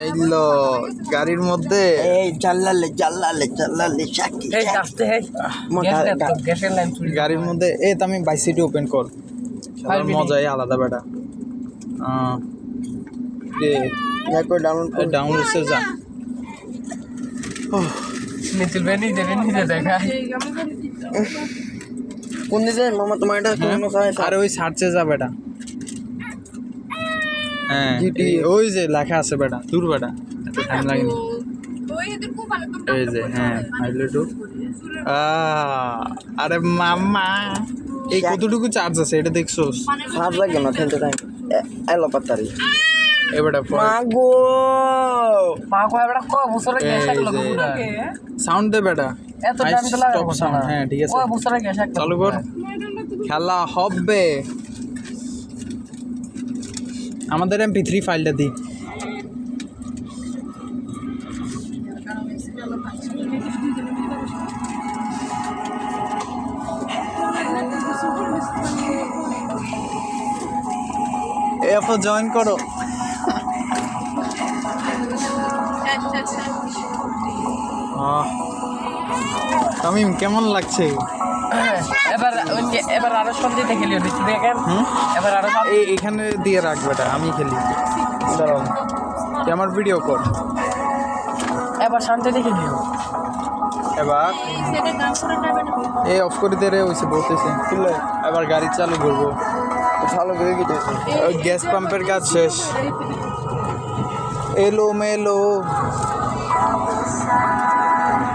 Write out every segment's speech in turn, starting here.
এইলো গাড়ির মধ্যে এই চাল্লালে শাকি এই আসতে হে গ্যাসের লাইন চুরি গাড়ির মধ্যে এই তো আমি বাইসিটি ওপেন কর খেলার মজাই আলাদা বেটা দেখো ডাউনলোডসে যা নিচে বেনি দেখা কোন দিকে মামা তোমার এটা কোন সাইড আরে ওই সার্চে যা বেটা হ্যাঁ ওই যে লেখা আছে বেটা দূর বেটা এত টাইম লাগেনি এই যে হ্যাঁ আইলো টু আরে মামা এই কতটুকু চার্জ আছে এটা দেখছোস সাপ লাগে না খেলতে টাইম এলো পাতারি এ বেটা মাগো মা কয় বড় কো বছরে গ্যাস লাগলো পুরো সাউন্ড দে বেটা এত টাইম তো লাগে সাউন্ড হ্যাঁ ঠিক আছে কয় বছরে গ্যাস লাগলো চালু কর খেলা হবে আমাদের MP3 ফাইলটা দি এফও জয়েন করো তামিম কেমন লাগছে এবার আরো সন্ধে থেকে লিও নিচে দেখেন এবার আরো এখানে দিয়ে রাখ বেটা আমি খেলি দাঁড়াও তুই আমার ভিডিও কর এবার শান্তি দেখে লিও এবার এই অফ করে দে রে ওইসে বলতেছে এবার গাড়ি চালু করবো ভালো করে কি গ্যাস পাম্পের কাজ শেষ এলো মেলো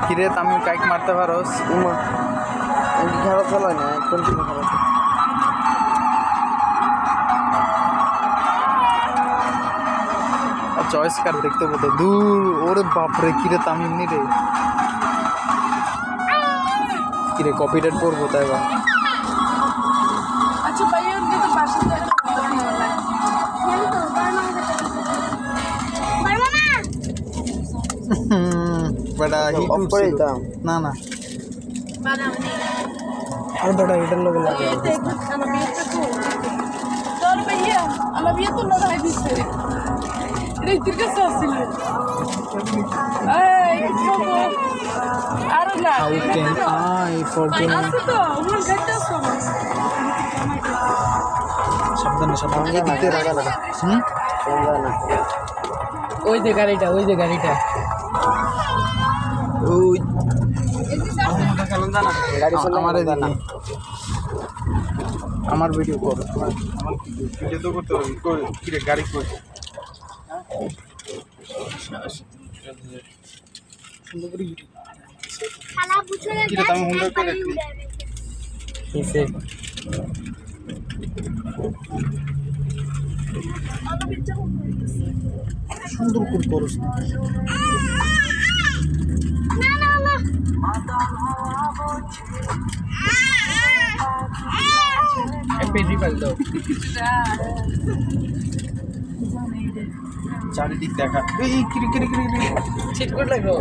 কিরে তামিম কাইক মারতে পারোস উমা আমি খারাপ চালাই না কন্টিনিউ খারাপ চয়েস কার দেখতে বলতে দূর ওরে বাপরে কিরে তামিম নি রে কিরে কপিরাইট পড়বো তাই বা আচ্ছা ভাই উনকে তো পাশে বেটা হিট অফ করে দিতাম না না আর বেটা এটার লগে লাগে তোর ভাইয়া আমার বিয়ে তো লড়াই দিছে রে তিরকে আসছিল এই বাবু আর না হাউ ক্যান আই ফরগেট আছে তো ওর গাড়িটা সব সাবধানে দিতে লাগা লাগা সমঝা না ওই যে গাড়িটা ওই গাড়ি চলে আমারে দিদি আমার ভিডিও কর আমার ভিডিও তো করতে হবে কিরে গাড়ি কর সুন্দর করে ভিডিও কিরে তুমি হুন্ডা করে কিসে সুন্দর করে করস MP3 ফাইল দাও চারিদিক দেখা এই কিরে ঠিক করে লাগো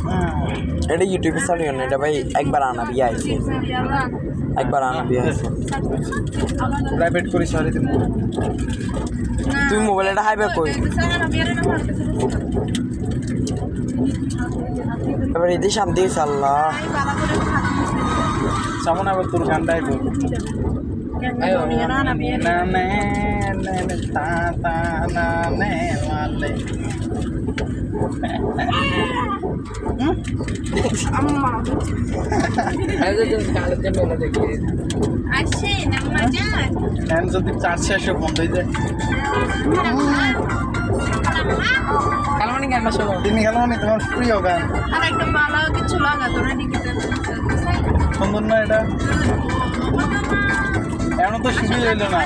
না এটা ইউটিউবে ছাড়িও না এটা ভাই একবার আনা বিয়ে আইছে প্রাইভেট করে সারি দিন তুই মোবাইলটা হাইবে কই এবার এদি শান্তি হয়েছে আল্লাহ সামনে আবার তোর গানটা আইব না নে তা তা না নে মালে ফ্যান যদি চার শেষে বন্ধ হয়ে যায় কালমানি গান বাসো তিনি খেলো তোমার প্রিয় গান আর একটা ভালো কিছু লাগা তোরা নিকিতে সুন্দর না এটা এমন তো শুরু হইলো না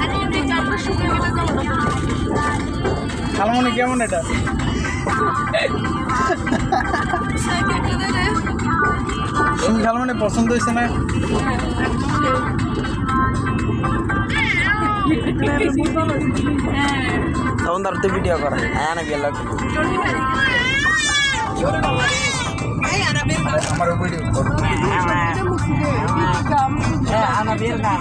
আরে এই গানটা শুনে গেলে যাবো খালমনি কেমন এটা তুমি খালমনি পছন্দ হয়েছে না তখন তার তো ভিডিও করা হ্যাঁ না গেল আমার বিয়ের গান